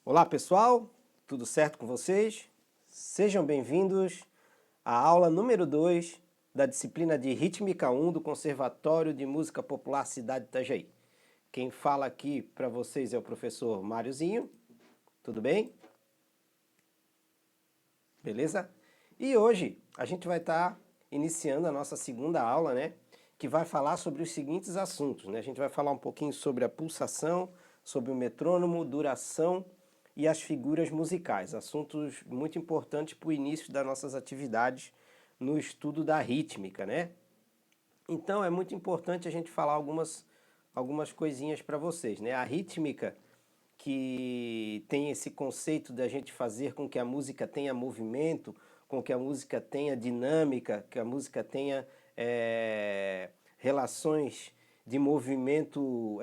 Olá pessoal, tudo certo com vocês? Sejam bem-vindos à aula número 2 da disciplina de Rítmica 1 do Conservatório de Música Popular Cidade de Itajaí. Quem fala aqui para vocês é o professor Máriozinho, tudo bem? Beleza? E hoje a gente vai estar iniciando a nossa segunda aula, né? Que vai falar sobre os seguintes assuntos, né? A gente vai falar um pouquinho sobre a pulsação, sobre o metrônomo, duração e as figuras musicais. Assuntos muito importantes para o início das nossas atividades no estudo da rítmica, né? Então é muito importante a gente falar algumas coisinhas para vocês, né? A rítmica que tem esse conceito da gente fazer com que a música tenha movimento, com que a música tenha dinâmica, que a música tenha relações de movimento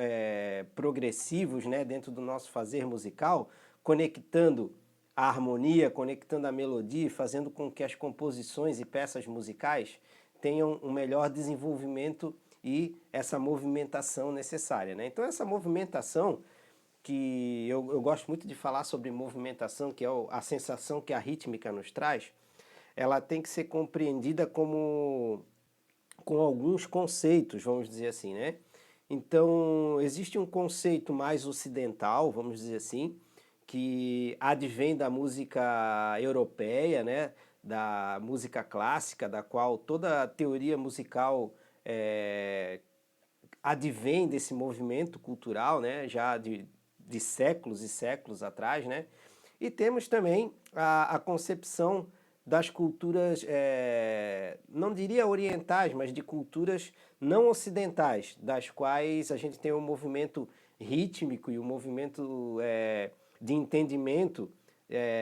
progressivos, né, dentro do nosso fazer musical, conectando a harmonia, conectando a melodia, fazendo com que as composições e peças musicais tenham um melhor desenvolvimento e essa movimentação necessária, né? Então essa movimentação que eu gosto muito de falar sobre movimentação, que é a sensação que a rítmica nos traz, ela tem que ser compreendida como com alguns conceitos, vamos dizer assim, né? Então, existe um conceito mais ocidental, vamos dizer assim, que advém da música europeia, né? Da música clássica, da qual toda a teoria musical advém desse movimento cultural, né? Já de séculos e séculos atrás, né? E temos também a concepção das culturas, não diria orientais, mas de culturas não ocidentais, das quais a gente tem um movimento rítmico e um movimento de entendimento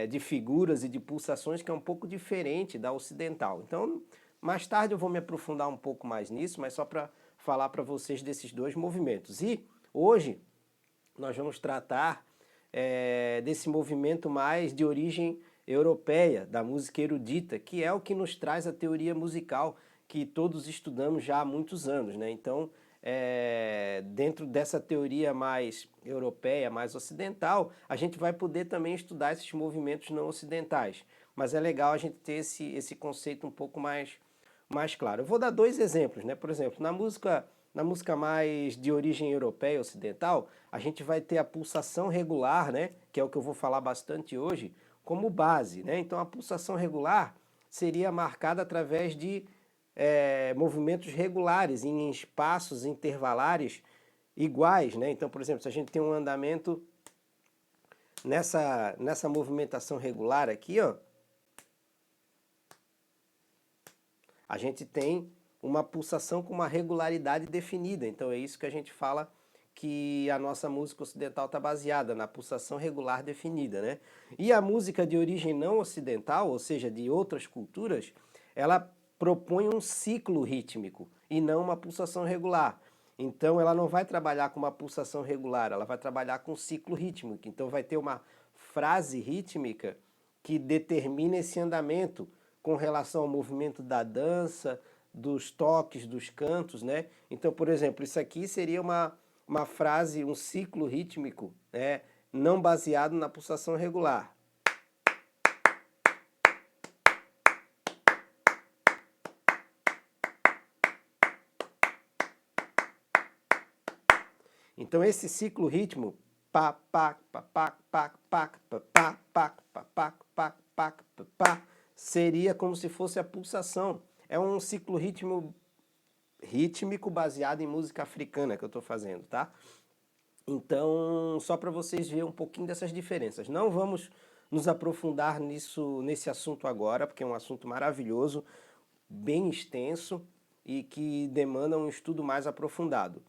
de figuras e de pulsações que é um pouco diferente da ocidental. Então, mais tarde eu vou me aprofundar um pouco mais nisso, mas só para falar para vocês desses dois movimentos. E hoje nós vamos tratar desse movimento mais de origem europeia, da música erudita, que é o que nos traz a teoria musical que todos estudamos já há muitos anos, né? Então, dentro dessa teoria mais europeia, mais ocidental, a gente vai poder também estudar esses movimentos não ocidentais. Mas é legal a gente ter esse conceito um pouco mais claro. Eu vou dar dois exemplos, né? Por exemplo, na música mais de origem europeia ocidental, a gente vai ter a pulsação regular, né? Que é o que eu vou falar bastante hoje, como base, né? Então a pulsação regular seria marcada através de movimentos regulares em espaços intervalares iguais, né? Então, por exemplo, se a gente tem um andamento nessa movimentação regular aqui, ó, a gente tem uma pulsação com uma regularidade definida. Então é isso que a gente fala que a nossa música ocidental está baseada na pulsação regular definida, né? E a música de origem não ocidental, ou seja, de outras culturas, ela propõe um ciclo rítmico e não uma pulsação regular. Então ela não vai trabalhar com uma pulsação regular, ela vai trabalhar com um ciclo rítmico. Então vai ter uma frase rítmica que determina esse andamento com relação ao movimento da dança, dos toques, dos cantos, né? Então, por exemplo, isso aqui seria uma frase, um ciclo rítmico, né? Não baseado na pulsação regular. Então, esse ciclo ritmo, pá, pá, pá, pá, pá, pá, pá, pá, pá, pá, pá, pá, pá, pá, seria como se fosse a pulsação. É um ciclo rítmico baseado em música africana que eu estou fazendo, tá? Então, só para vocês verem um pouquinho dessas diferenças. Não vamos nos aprofundar nesse assunto agora, porque é um assunto maravilhoso, bem extenso e que demanda um estudo mais aprofundado.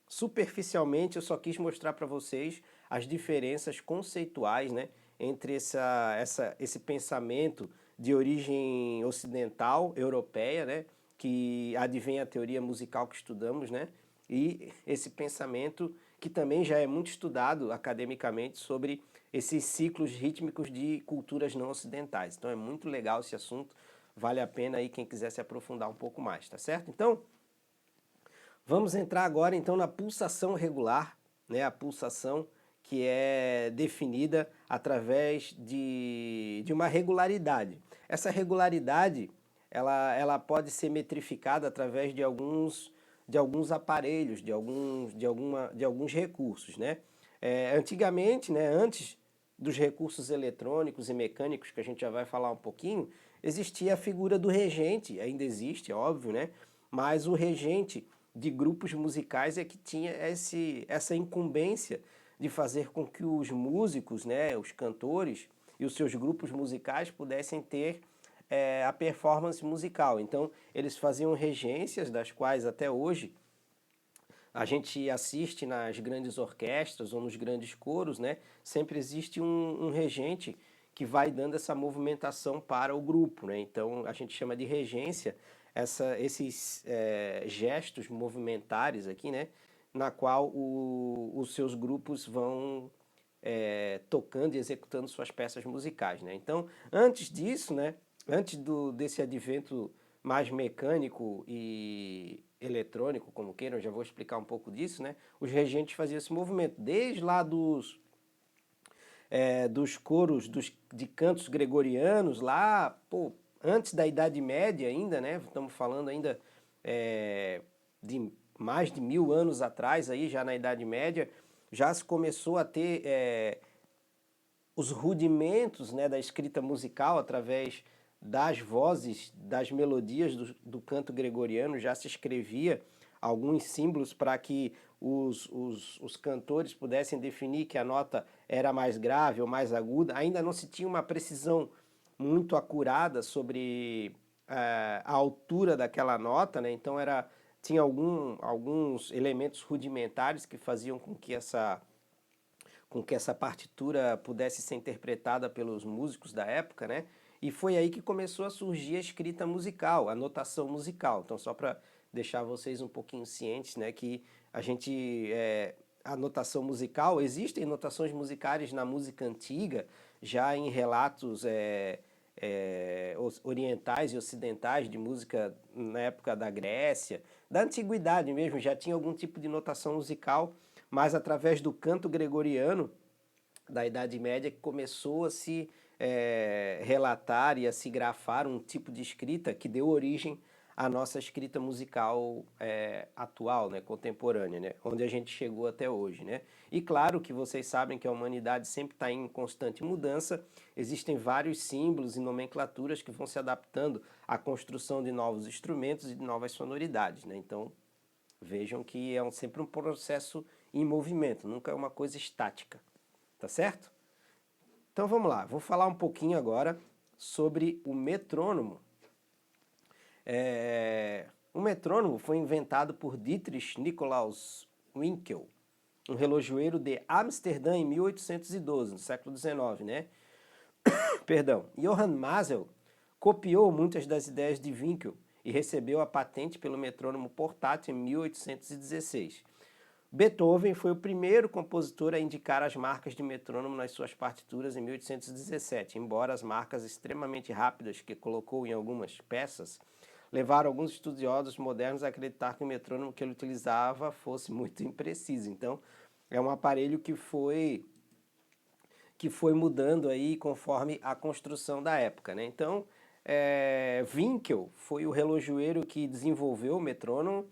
Superficialmente, eu só quis mostrar para vocês as diferenças conceituais, né, entre esse pensamento de origem ocidental, europeia, né, que advém a teoria musical que estudamos, né, e esse pensamento que também já é muito estudado academicamente sobre esses ciclos rítmicos de culturas não ocidentais. Então é muito legal esse assunto, vale a pena aí quem quiser se aprofundar um pouco mais, tá certo? Então, vamos entrar agora então na pulsação regular, né? A pulsação que é definida através de uma regularidade. Essa regularidade ela pode ser metrificada através de alguns aparelhos, de alguns recursos, né? Antigamente, né, antes dos recursos eletrônicos e mecânicos, que a gente já vai falar um pouquinho, existia a figura do regente, ainda existe, é óbvio, né? Mas o regente de grupos musicais é que tinha essa incumbência de fazer com que os músicos, né, os cantores e os seus grupos musicais pudessem ter a performance musical. Então, eles faziam regências, das quais até hoje a gente assiste nas grandes orquestras ou nos grandes coros, né? Sempre existe um regente que vai dando essa movimentação para o grupo, né? Então a gente chama de regência esses gestos movimentares aqui, né? Na qual os seus grupos vão tocando e executando suas peças musicais, né? Então, antes disso, né? Antes desse advento mais mecânico e eletrônico, como queiram, já vou explicar um pouco disso, né? Os regentes faziam esse movimento, desde lá dos coros de cantos gregorianos, lá, pô, antes da Idade Média ainda, né? Estamos falando ainda de mais de 1000 anos atrás, aí, já na Idade Média, já se começou a ter os rudimentos, né, da escrita musical através das vozes, das melodias do canto gregoriano, já se escrevia alguns símbolos para que os cantores pudessem definir que a nota era mais grave ou mais aguda. Ainda não se tinha uma precisão muito acurada sobre a altura daquela nota, né? Então tinha alguns elementos rudimentares que faziam com que essa partitura pudesse ser interpretada pelos músicos da época, né? E foi aí que começou a surgir a escrita musical, a notação musical. Então, só para deixar vocês um pouquinho cientes, né, que a notação musical, existem notações musicais na música antiga, já em relatos orientais e ocidentais de música na época da Grécia, da antiguidade mesmo, já tinha algum tipo de notação musical, mas através do canto gregoriano da Idade Média que começou a se relatar e a se grafar um tipo de escrita que deu origem à nossa escrita musical atual, né, contemporânea, né, onde a gente chegou até hoje, né? E claro que vocês sabem que a humanidade sempre está em constante mudança, existem vários símbolos e nomenclaturas que vão se adaptando à construção de novos instrumentos e de novas sonoridades, né? Então vejam que é sempre um processo em movimento, nunca é uma coisa estática, tá certo? Então vamos lá, vou falar um pouquinho agora sobre o metrônomo. O metrônomo foi inventado por Dietrich Nikolaus Winkel, um relojoeiro de Amsterdã em 1812, no século XIX, né? Perdão. Johann Masel copiou muitas das ideias de Winkel e recebeu a patente pelo metrônomo portátil em 1816. Beethoven foi o primeiro compositor a indicar as marcas de metrônomo nas suas partituras em 1817, embora as marcas extremamente rápidas que colocou em algumas peças levaram alguns estudiosos modernos a acreditar que o metrônomo que ele utilizava fosse muito impreciso. Então, é um aparelho que foi mudando aí conforme a construção da época, né? Então, Winkel foi o relojoeiro que desenvolveu o metrônomo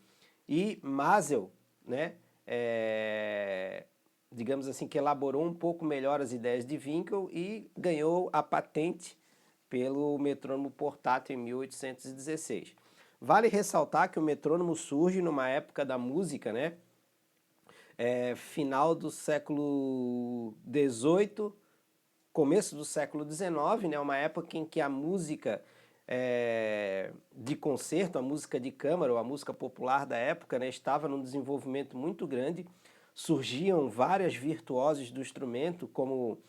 e Masel, né, digamos assim, que elaborou um pouco melhor as ideias de Winkel e ganhou a patente pelo metrônomo portátil em 1816. Vale ressaltar que o metrônomo surge numa época da música, né, final do século XVIII, começo do século XIX, né, uma época em que a música de concerto, a música de câmara, ou a música popular da época, né, estava num desenvolvimento muito grande. Surgiam várias virtuoses do instrumento, como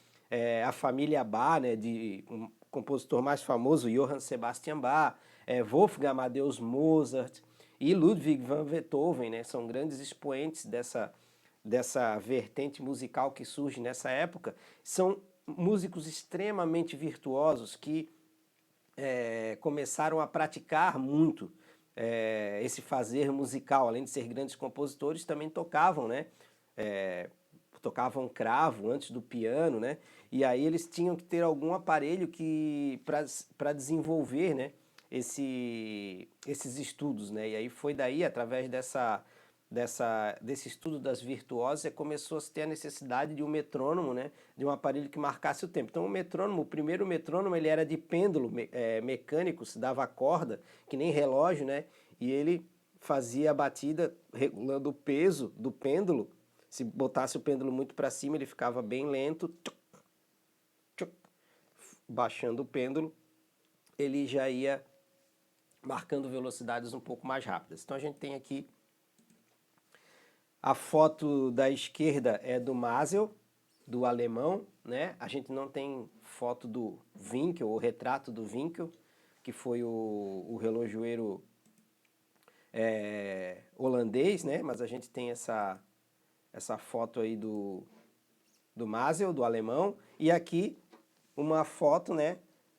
a família Bach, né, de um compositor mais famoso, Johann Sebastian Bach, Wolfgang Amadeus Mozart e Ludwig van Beethoven, né, são grandes expoentes dessa vertente musical que surge nessa época. São músicos extremamente virtuosos que começaram a praticar muito esse fazer musical, além de ser grandes compositores, também tocavam, né? tocavam cravo antes do piano, né? E aí eles tinham que ter algum aparelho que para desenvolver, né, esses estudos, né? E aí foi daí, através desse estudo das virtuosas, começou a se ter a necessidade de um metrônomo, né? De um aparelho que marcasse o tempo. Então o primeiro metrônomo, ele era de pêndulo mecânico, se dava a corda, que nem relógio, né? E ele fazia a batida regulando o peso do pêndulo. Se botasse o pêndulo muito para cima, ele ficava bem lento. Tchuc, tchuc, baixando o pêndulo, ele já ia marcando velocidades um pouco mais rápidas. Então a gente tem aqui a foto da esquerda é do Masel, do alemão, né? A gente não tem foto do Winkel, o retrato do Winkel, que foi o relojoeiro holandês, né? Mas a gente tem essa foto aí do Masel, do alemão, e aqui uma foto, né,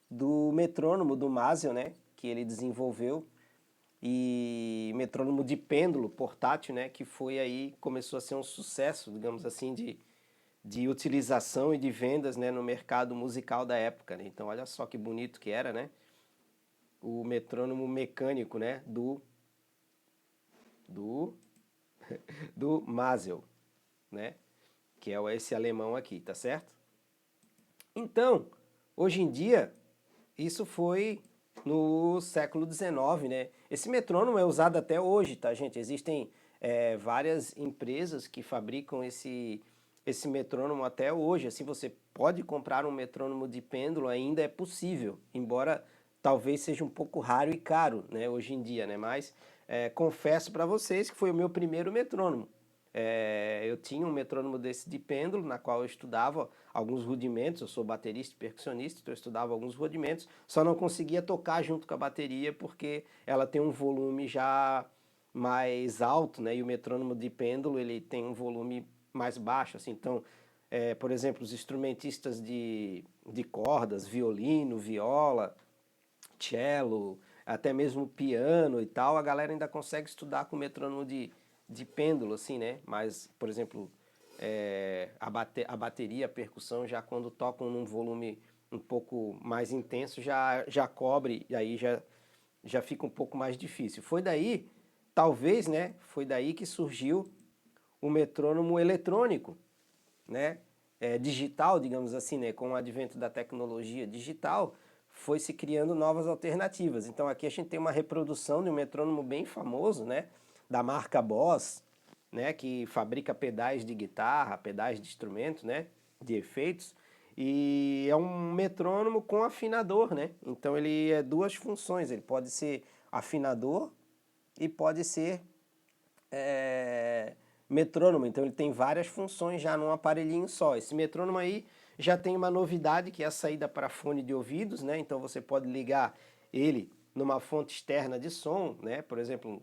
do metrônomo do Masel, né, que ele desenvolveu, e metrônomo de pêndulo portátil, né, que foi aí, começou a ser um sucesso, digamos assim, de utilização e de vendas, né, no mercado musical da época, né? Então olha só que bonito que era, né, o metrônomo mecânico, né, do, do Masel, né, que é esse alemão aqui, tá certo? Então, hoje em dia, isso foi no século XIX, né? Esse metrônomo é usado até hoje, tá, gente? Existem várias empresas que fabricam esse metrônomo até hoje. Assim, você pode comprar um metrônomo de pêndulo, ainda é possível, embora talvez seja um pouco raro e caro, né, hoje em dia, né? Mas confesso para vocês que foi o meu primeiro metrônomo. Eu tinha um metrônomo desse de pêndulo, na qual eu estudava alguns rudimentos, eu sou baterista e percussionista, então eu estudava alguns rudimentos, só não conseguia tocar junto com a bateria porque ela tem um volume já mais alto, né? E o metrônomo de pêndulo, ele tem um volume mais baixo, assim, então, por exemplo, os instrumentistas de cordas, violino, viola, cello, até mesmo piano e tal, a galera ainda consegue estudar com metrônomo de pêndulo, assim, né? Mas, por exemplo, a bateria, a percussão, já quando tocam num volume um pouco mais intenso, já cobre, e aí já fica um pouco mais difícil. Foi daí, talvez, né? Foi daí que surgiu o metrônomo eletrônico, né? Digital, digamos assim, né? Com o advento da tecnologia digital, foi se criando novas alternativas. Então aqui a gente tem uma reprodução de um metrônomo bem famoso, né? Da marca Boss, né? Que fabrica pedais de guitarra, pedais de instrumento, né? De efeitos. E é um metrônomo com afinador, né? Então ele é duas funções. Ele pode ser afinador e pode ser metrônomo, então ele tem várias funções já num aparelhinho só. Esse metrônomo aí já tem uma novidade que é a saída para fone de ouvidos, né? Então você pode ligar ele numa fonte externa de som, né? Por exemplo,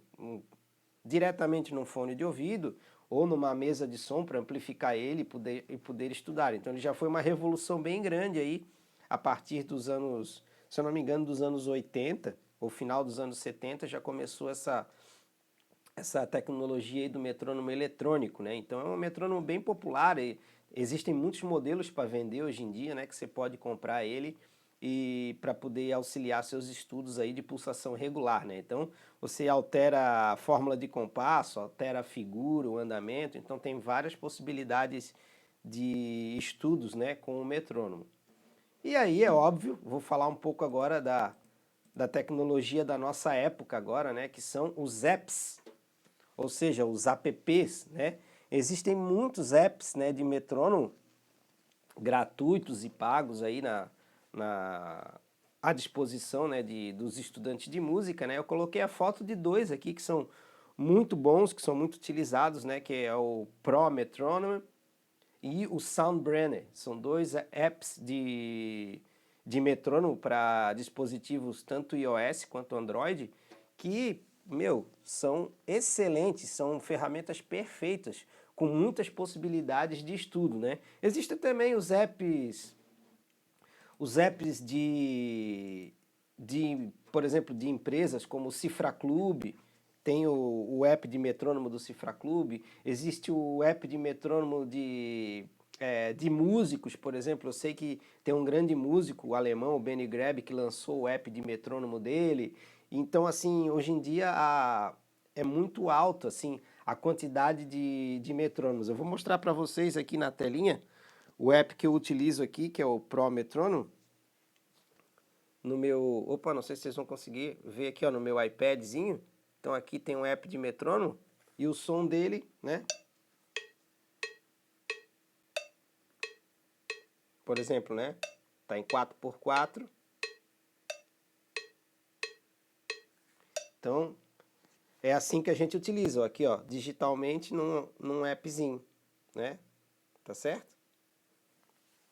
diretamente num fone de ouvido ou numa mesa de som para amplificar ele e poder estudar. Então ele já foi uma revolução bem grande aí a partir dos anos, se eu não me engano, dos anos 80 ou final dos anos 70 já começou essa tecnologia aí do metrônomo eletrônico, né? Então é um metrônomo bem popular e existem muitos modelos para vender hoje em dia, né? Que você pode comprar ele e para poder auxiliar seus estudos aí de pulsação regular, né? Então você altera a fórmula de compasso, altera a figura, o andamento, então tem várias possibilidades de estudos, né? Com o metrônomo. E aí é óbvio, vou falar um pouco agora da tecnologia da nossa época agora, né? Que são os apps, ou seja, os apps, né? Existem muitos apps, né, de metrônomo gratuitos e pagos aí à disposição, né, dos estudantes de música, né? Eu coloquei a foto de dois aqui que são muito bons, que são muito utilizados, né, que é o Pro Metronome e o Soundbrenner. São dois apps de metrônomo para dispositivos tanto iOS quanto Android que, meu, são excelentes, são ferramentas perfeitas, com muitas possibilidades de estudo, né? Existem também os apps por exemplo, de empresas como o Cifra Club, tem o app de metrônomo do Cifra Clube, existe o app de metrônomo de músicos, por exemplo. Eu sei que tem um grande músico, o alemão, o Benny Greb, que lançou o app de metrônomo dele. Então, assim, hoje em dia é muito alto, assim, a quantidade de metrônomos. Eu vou mostrar para vocês aqui na telinha o app que eu utilizo aqui, que é o Pro Metrônomo. No meu... Opa, não sei se vocês vão conseguir ver aqui, ó, no meu iPadzinho. Então aqui tem um app de metrônomo e o som dele, né? Por exemplo, né? Tá em 4x4. Então é assim que a gente utiliza, ó, aqui, ó, digitalmente num appzinho, né? Tá certo?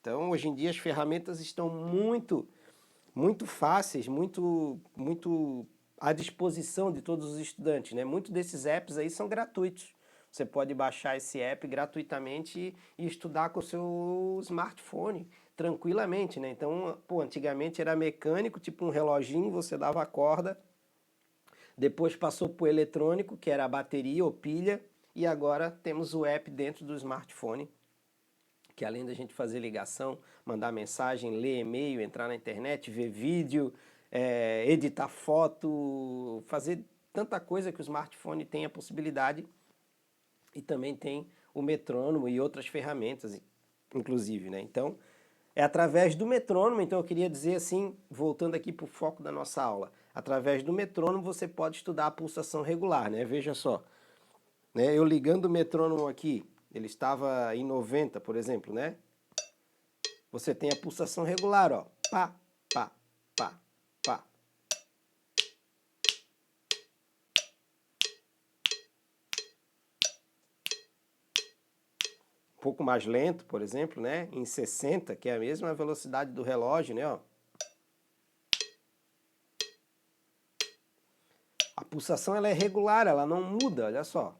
Então hoje em dia as ferramentas estão muito fáceis, muito à disposição de todos os estudantes, né? Muitos desses apps aí são gratuitos. Você pode baixar esse app gratuitamente e estudar com o seu smartphone tranquilamente, né? Então, pô, antigamente era mecânico, tipo um reloginho, você dava a corda, depois passou para o eletrônico, que era a bateria ou pilha, e agora temos o app dentro do smartphone, que além da gente fazer ligação, mandar mensagem, ler e-mail, entrar na internet, ver vídeo, editar foto, fazer tanta coisa que o smartphone tem a possibilidade, e também tem o metrônomo e outras ferramentas, inclusive, né? Então, é através do metrônomo. Então eu queria dizer assim, voltando aqui para o foco da nossa aula, através do metrônomo você pode estudar a pulsação regular, né? Veja só, né? Eu ligando o metrônomo aqui, ele estava em 90, por exemplo, né? Você tem a pulsação regular, ó. Pá, pá, pá, pá. Um pouco mais lento, por exemplo, né? Em 60, que é a mesma velocidade do relógio, né? Ó. A pulsação ela é regular, ela não muda, olha só.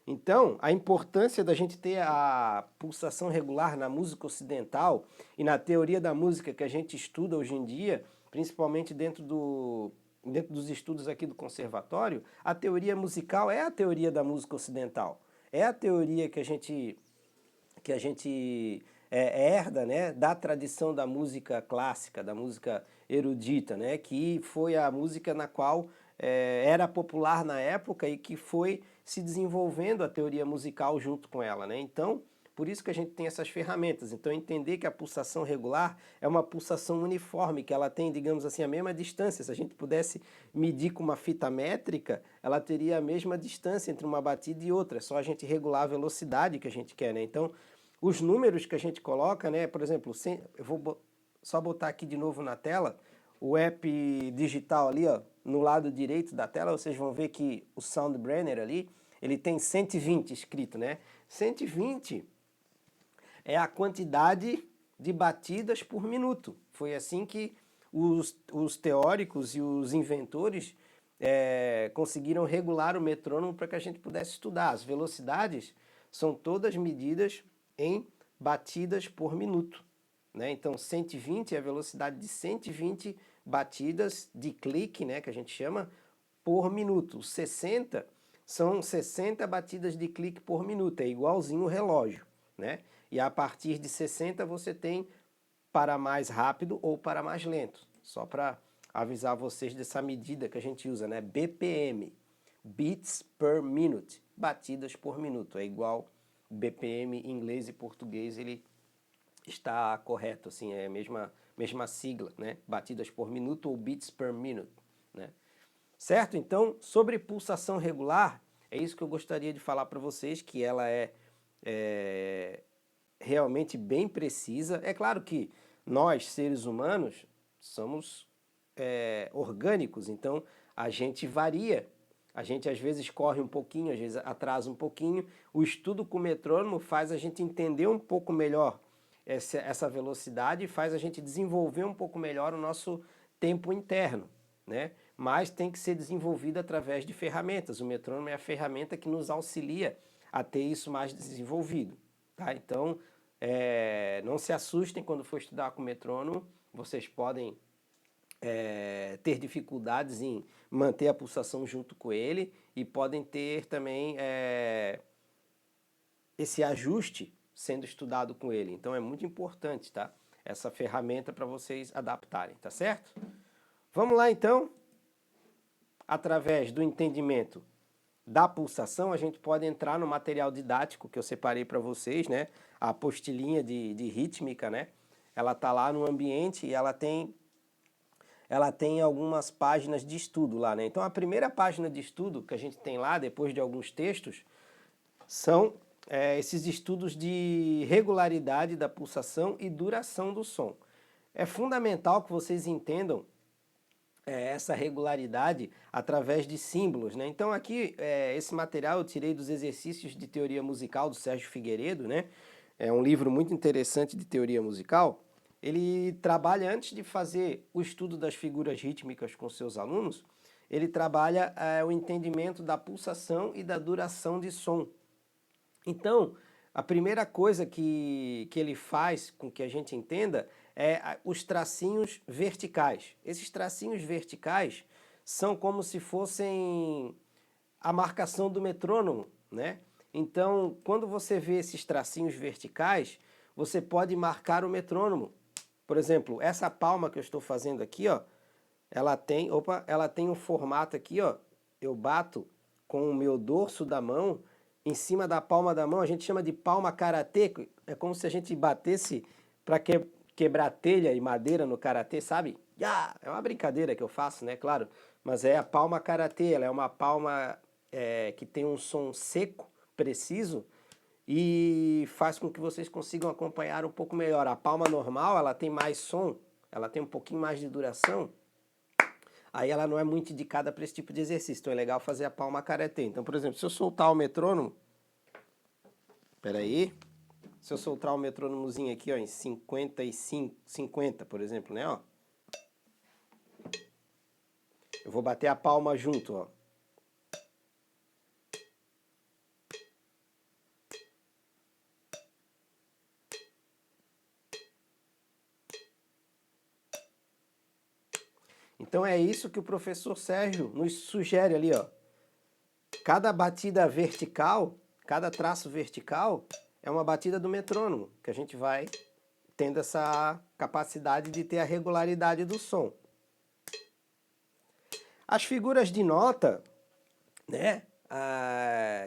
Então, a importância da gente ter a pulsação regular na música ocidental e na teoria da música que a gente estuda hoje em dia, principalmente dentro dos estudos aqui do conservatório, a teoria musical é a teoria da música ocidental. É a teoria que a gente herda, né, da tradição da música clássica, da música erudita, né, que foi a música na qual era popular na época e que foi se desenvolvendo a teoria musical junto com ela, né? Então, por isso que a gente tem essas ferramentas. Então, entender que a pulsação regular é uma pulsação uniforme, que ela tem, digamos assim, a mesma distância. Se a gente pudesse medir com uma fita métrica, ela teria a mesma distância entre uma batida e outra. É só a gente regular a velocidade que a gente quer, né? Então, os números que a gente coloca, né? Por exemplo, eu vou só botar aqui de novo na tela o app digital ali, ó, no lado direito da tela. Vocês vão ver que o Soundbrainer ali, ele tem 120 escrito, né? 120 é a quantidade de batidas por minuto. Foi assim que os teóricos e os inventores conseguiram regular o metrônomo para que a gente pudesse estudar. As velocidades são todas medidas em batidas por minuto, né? Então 120 é a velocidade de 120 batidas de clique, né, que a gente chama, por minuto. 60 são 60 batidas de clique por minuto, é igualzinho o relógio, né? E a partir de 60 você tem para mais rápido ou para mais lento. Só para avisar vocês dessa medida que a gente usa, né? BPM, Beats per Minute, batidas por minuto. É igual BPM em inglês e português, ele está correto, assim, é a mesma sigla, né? Batidas por minuto ou beats per minute, né? Certo? Então, sobre pulsação regular, é isso que eu gostaria de falar para vocês, que ela é realmente bem precisa. É claro que nós, seres humanos, somos orgânicos, então a gente varia. A gente às vezes corre um pouquinho, às vezes atrasa um pouquinho. O estudo com o metrônomo faz a gente entender um pouco melhor essa velocidade e faz a gente desenvolver um pouco melhor o nosso tempo interno, né? Mas tem que ser desenvolvido através de ferramentas. O metrônomo é a ferramenta que nos auxilia a ter isso mais desenvolvido, tá? Então, não se assustem quando for estudar com metrônomo, vocês podem ter dificuldades em manter a pulsação junto com ele e podem ter também esse ajuste sendo estudado com ele. Então é muito importante, tá? Essa ferramenta para vocês adaptarem, tá certo? Vamos lá então, através do entendimento da pulsação, a gente pode entrar no material didático que eu separei para vocês, né? A apostilinha de rítmica, né? Ela tá lá no ambiente e ela tem algumas páginas de estudo lá, né? Então a primeira página de estudo que a gente tem lá, depois de alguns textos, são esses estudos de regularidade da pulsação e duração do som. É fundamental que vocês entendam essa regularidade através de símbolos, né? Então aqui, esse material eu tirei dos exercícios de teoria musical do Sérgio Figueiredo, né? É um livro muito interessante de teoria musical. Ele trabalha, antes de fazer o estudo das figuras rítmicas com seus alunos, ele trabalha o entendimento da pulsação e da duração de som. Então, a primeira coisa que ele faz com que a gente entenda é os tracinhos verticais. Esses tracinhos verticais são como se fossem a marcação do metrônomo, né? Então, quando você vê esses tracinhos verticais, você pode marcar o metrônomo. Por exemplo, essa palma que eu estou fazendo aqui, ó, ela tem um formato aqui, ó. Eu bato com o meu dorso da mão em cima da palma da mão, a gente chama de palma karatê, é como se a gente batesse para quebrar telha e madeira no karatê, sabe? É uma brincadeira que eu faço, né, claro, mas é a palma karatê, ela é uma palma que tem um som seco, preciso, e faz com que vocês consigam acompanhar um pouco melhor. A palma normal, ela tem mais som, ela tem um pouquinho mais de duração, aí ela não é muito indicada para esse tipo de exercício, então é legal fazer a palma karatê. Então, por exemplo, se eu soltar o metrônomo, peraí, se eu soltar o metrônomozinho aqui, ó, em 55, 50, por exemplo, né, ó, eu vou bater a palma junto, ó. Então é isso que o professor Sérgio nos sugere ali, ó. Cada batida vertical, cada traço vertical é uma batida do metrônomo, que a gente vai tendo essa capacidade de ter a regularidade do som. As figuras de nota, né,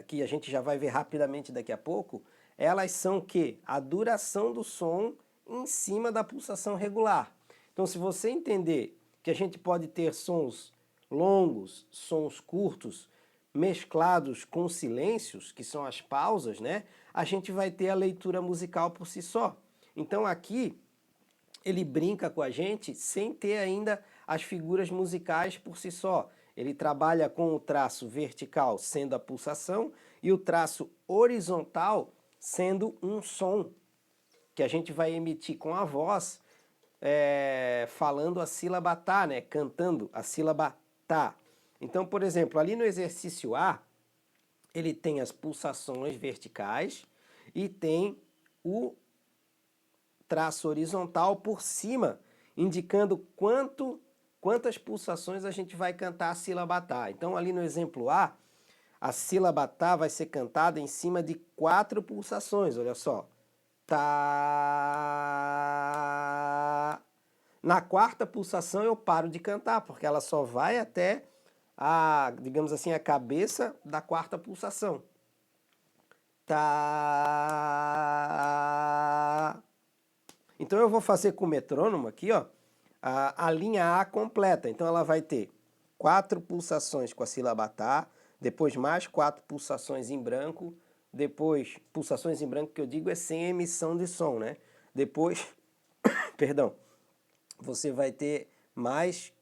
que a gente já vai ver rapidamente daqui a pouco, elas são que a duração do som em cima da pulsação regular. Então, se você entender que a gente pode ter sons longos, sons curtos, mesclados com silêncios, que são as pausas, né? A gente vai ter a leitura musical por si só. Então aqui ele brinca com a gente sem ter ainda as figuras musicais por si só. Ele trabalha com o traço vertical sendo a pulsação e o traço horizontal sendo um som que a gente vai emitir com a voz, falando a sílaba tá, né? Cantando a sílaba tá. Então, por exemplo, ali no exercício A, ele tem as pulsações verticais e tem o traço horizontal por cima, indicando quantas pulsações a gente vai cantar a sílaba tá. Então, ali no exemplo a sílaba tá vai ser cantada em cima de 4 pulsações, olha só. Tá. Na quarta pulsação eu paro de cantar, porque ela só vai até digamos assim, a cabeça da quarta pulsação. Tá. Então eu vou fazer com o metrônomo aqui, ó, a linha A completa. Então ela vai ter 4 pulsações com a sílaba tá, depois mais 4 pulsações em branco, depois, pulsações em branco que eu digo é sem emissão de som, né? Depois, perdão, você vai ter mais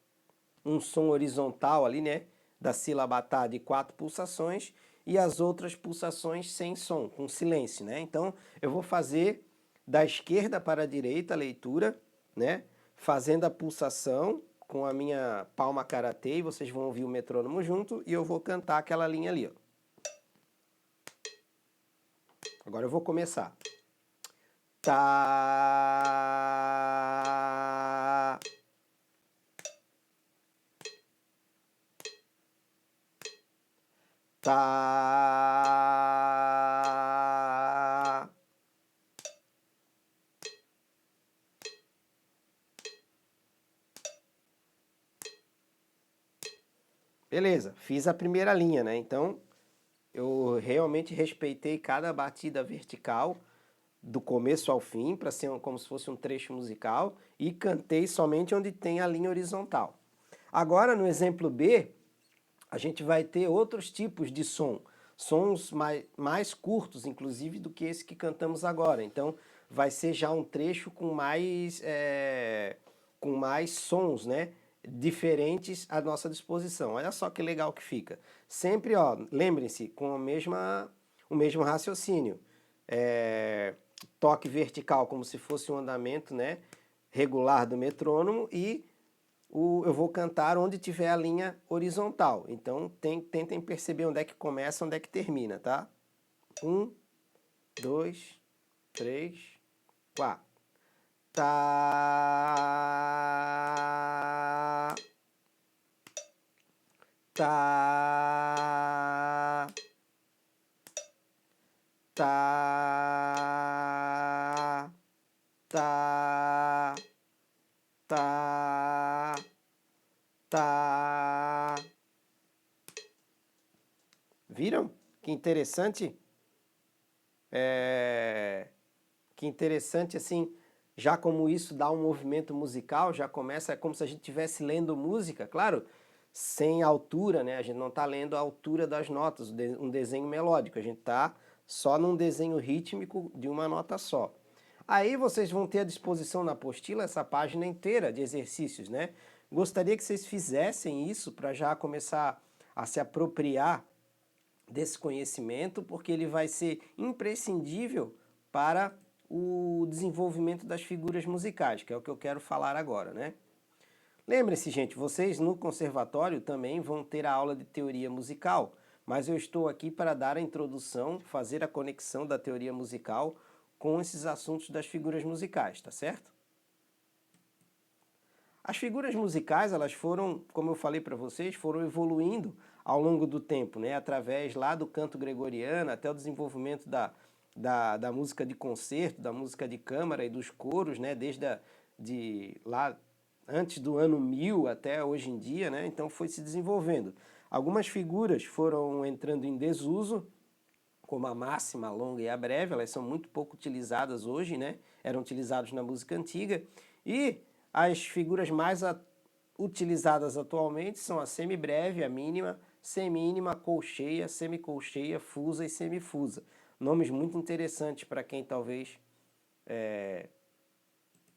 um som horizontal ali, né? Da sílaba tá de 4 pulsações e as outras pulsações sem som, com silêncio, né? Então, eu vou fazer da esquerda para a direita a leitura, né? Fazendo a pulsação com a minha palma karatê, e vocês vão ouvir o metrônomo junto, e eu vou cantar aquela linha ali, ó. Agora eu vou começar. tá, tá. Beleza, fiz a primeira linha, né? Então, eu realmente respeitei cada batida vertical do começo ao fim, para ser como se fosse um trecho musical, e cantei somente onde tem a linha horizontal. Agora, no exemplo B, a gente vai ter outros tipos de som, sons mais curtos, inclusive, do que esse que cantamos agora. Então, vai ser já um trecho com mais sons, né? Diferentes à nossa disposição. Olha só que legal que fica. Sempre, ó, lembrem-se, com o mesmo raciocínio. Toque vertical como se fosse um andamento, né, regular do metrônomo e eu vou cantar onde tiver a linha horizontal. Então tentem perceber onde é que começa, onde é que termina, tá? 1, 2, 3, 4. Tá, tá, tá, tá, tá, tá. Viram? Que interessante. Que interessante assim, já como isso dá um movimento musical, já começa, é como se a gente estivesse lendo música, claro, sem altura, né? A gente não está lendo a altura das notas, um desenho melódico, a gente está só num desenho rítmico de uma nota só. Aí vocês vão ter à disposição na apostila essa página inteira de exercícios, né? Gostaria que vocês fizessem isso para já começar a se apropriar desse conhecimento, porque ele vai ser imprescindível para o desenvolvimento das figuras musicais, que é o que eu quero falar agora, né? Lembre-se, gente, vocês no conservatório também vão ter a aula de teoria musical, mas eu estou aqui para dar a introdução, fazer a conexão da teoria musical com esses assuntos das figuras musicais, tá certo? As figuras musicais, elas foram, como eu falei para vocês, foram evoluindo ao longo do tempo, né? Através lá do canto gregoriano até o desenvolvimento da música de concerto, da música de câmara e dos coros, né? De lá antes do ano 1000 até hoje em dia, né? Então foi se desenvolvendo. Algumas figuras foram entrando em desuso, como a máxima, a longa e a breve, elas são muito pouco utilizadas hoje, né? Eram utilizadas na música antiga. E as figuras mais utilizadas atualmente são a semibreve, a mínima, semínima, colcheia, semicolcheia, fusa e semifusa. Nomes muito interessantes para quem talvez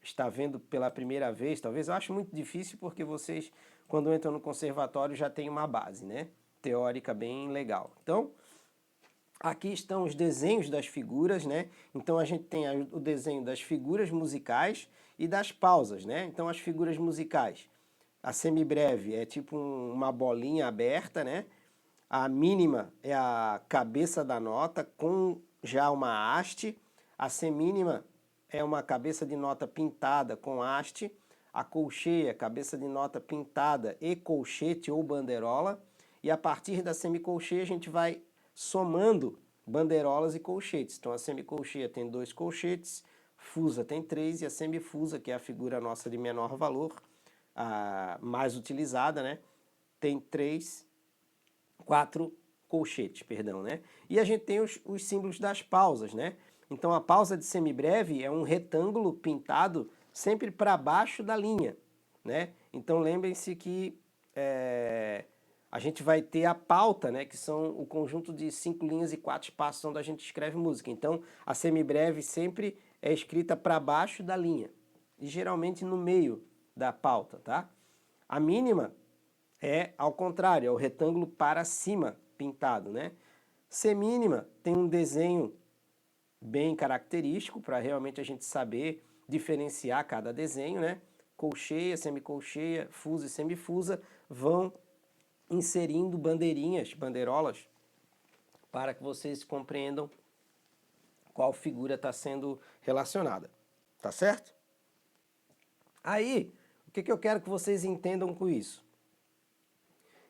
está vendo pela primeira vez. Talvez eu acho muito difícil porque vocês, quando entram no conservatório, já têm uma base, né? Teórica bem legal. Então, aqui estão os desenhos das figuras, né? Então a gente tem o desenho das figuras musicais e das pausas, né? Então as figuras musicais, a semibreve é tipo uma bolinha aberta, né? A mínima é a cabeça da nota com já uma haste. A semínima é uma cabeça de nota pintada com haste. A colcheia, cabeça de nota pintada e colchete ou banderola. E a partir da semicolcheia a gente vai somando bandeirolas e colchetes. Então a semicolcheia tem 2 colchetes, fusa tem 3 e a semifusa, que é a figura nossa de menor valor, a mais utilizada, né? Tem 4 colchetes, perdão, né? E a gente tem os símbolos das pausas, né? Então a pausa de semibreve é um retângulo pintado sempre para baixo da linha, né? Então lembrem-se que a gente vai ter a pauta, né? Que são o conjunto de 5 linhas e 4 espaços onde a gente escreve música. Então a semibreve sempre é escrita para baixo da linha e geralmente no meio da pauta, tá? A mínima é ao contrário, é o retângulo para cima pintado, né? Semínima tem um desenho bem característico para realmente a gente saber diferenciar cada desenho, né? Colcheia, semicolcheia, fusa e semifusa vão inserindo bandeirinhas, bandeirolas, para que vocês compreendam qual figura está sendo relacionada, tá certo? Aí, o que eu quero que vocês entendam com isso?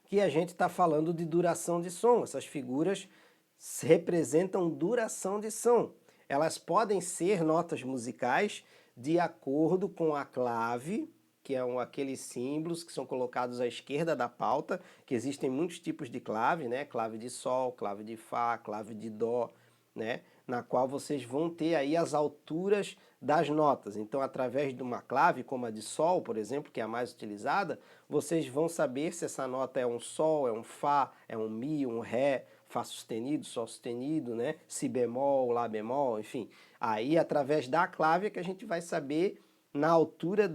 Que a gente está falando de duração de som, essas figuras representam duração de som. Elas podem ser notas musicais de acordo com a clave, que é aqueles símbolos que são colocados à esquerda da pauta, que existem muitos tipos de clave, né? Clave de sol, clave de fá, clave de dó, né? Na qual vocês vão ter aí as alturas das notas. Então, através de uma clave, como a de sol, por exemplo, que é a mais utilizada, vocês vão saber se essa nota é um sol, é um fá, é um mi, um ré, fá sustenido, sol sustenido, né? Si bemol, lá bemol, enfim. Aí, através da clave, é que a gente vai saber, na altura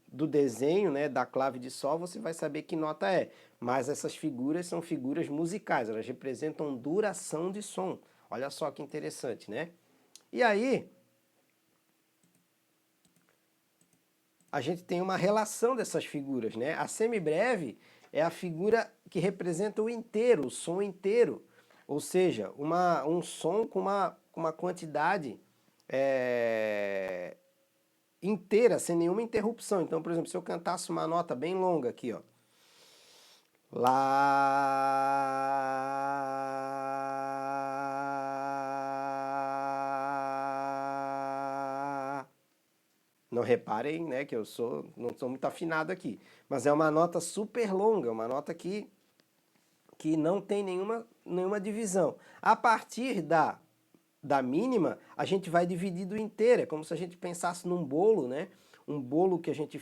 do desenho, né, da clave de sol, você vai saber que nota é. Mas essas figuras são figuras musicais, elas representam duração de som. Olha só que interessante, né? E aí, a gente tem uma relação dessas figuras, né? A semibreve é a figura que representa o inteiro, o som inteiro. Ou seja, um som com uma quantidade inteira, sem nenhuma interrupção. Então, por exemplo, se eu cantasse uma nota bem longa aqui, ó. Lá. Não reparem, né, que não sou muito afinado aqui, mas é uma nota super longa, uma nota que não tem nenhuma divisão. A partir da mínima, a gente vai dividindo inteira, é como se a gente pensasse num bolo, né? Um bolo que a gente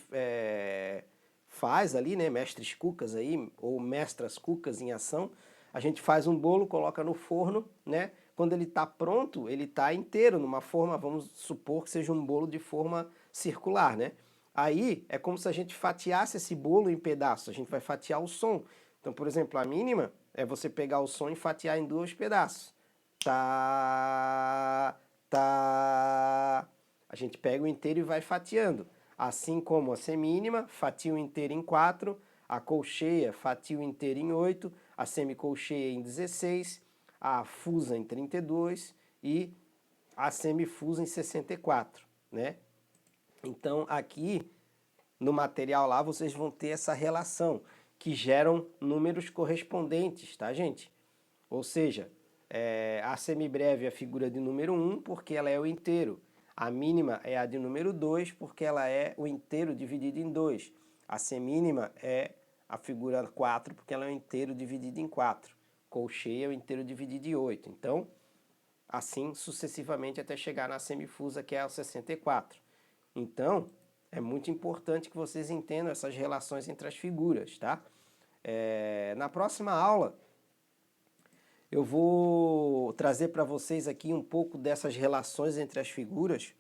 faz ali, né? Mestres cucas aí, ou mestras cucas em ação. A gente faz um bolo, coloca no forno, né? Quando ele está pronto, ele está inteiro, numa forma, vamos supor que seja um bolo de forma circular, né? Aí é como se a gente fatiasse esse bolo em pedaços, a gente vai fatiar o som. Então, por exemplo, a mínima é você pegar o som e fatiar em 2 pedaços. Tá, tá. A gente pega o inteiro e vai fatiando. Assim como a semínima, fatia o inteiro em 4, a colcheia fatia o inteiro em 8, a semicolcheia em 16, a fusa em 32 e a semifusa em 64, né? Então, aqui no material lá, vocês vão ter essa relação, que geram números correspondentes, tá, gente? Ou seja, a semibreve é a figura de número 1, porque ela é o inteiro. A mínima é a de número 2, porque ela é o inteiro dividido em 2. A semínima é a figura 4, porque ela é o inteiro dividido em 4. Colcheia é o inteiro dividido em 8. Então, assim sucessivamente até chegar na semifusa, que é a 64. Então, é muito importante que vocês entendam essas relações entre as figuras, tá? Na próxima aula, eu vou trazer para vocês aqui um pouco dessas relações entre as figuras,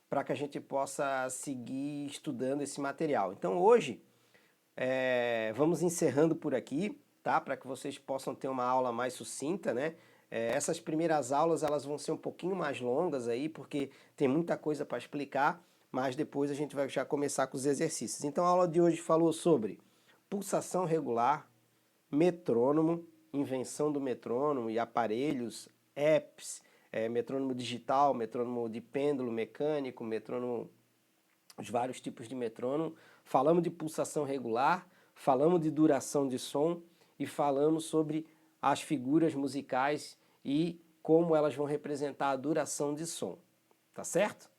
para que a gente possa seguir estudando esse material. Então, hoje, vamos encerrando por aqui, tá? Para que vocês possam ter uma aula mais sucinta, né? Essas primeiras aulas, elas vão ser um pouquinho mais longas aí, porque tem muita coisa para explicar, mas depois a gente vai já começar com os exercícios. Então, a aula de hoje falou sobre pulsação regular, metrônomo, invenção do metrônomo e aparelhos, apps, metrônomo digital, metrônomo de pêndulo mecânico, metrônomo, os vários tipos de metrônomo. Falamos de pulsação regular, falamos de duração de som e falamos sobre as figuras musicais e como elas vão representar a duração de som, tá certo?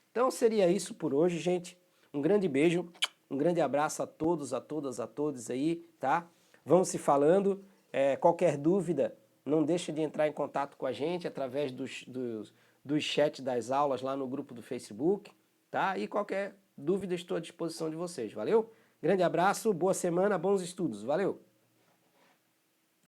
Então seria isso por hoje, gente. Um grande beijo, um grande abraço a todos, a todas, a todos aí, tá? Vamos se falando. Qualquer dúvida, não deixe de entrar em contato com a gente através dos chats das aulas lá no grupo do Facebook, tá? E qualquer dúvida, estou à disposição de vocês, valeu? Grande abraço, boa semana, bons estudos, valeu!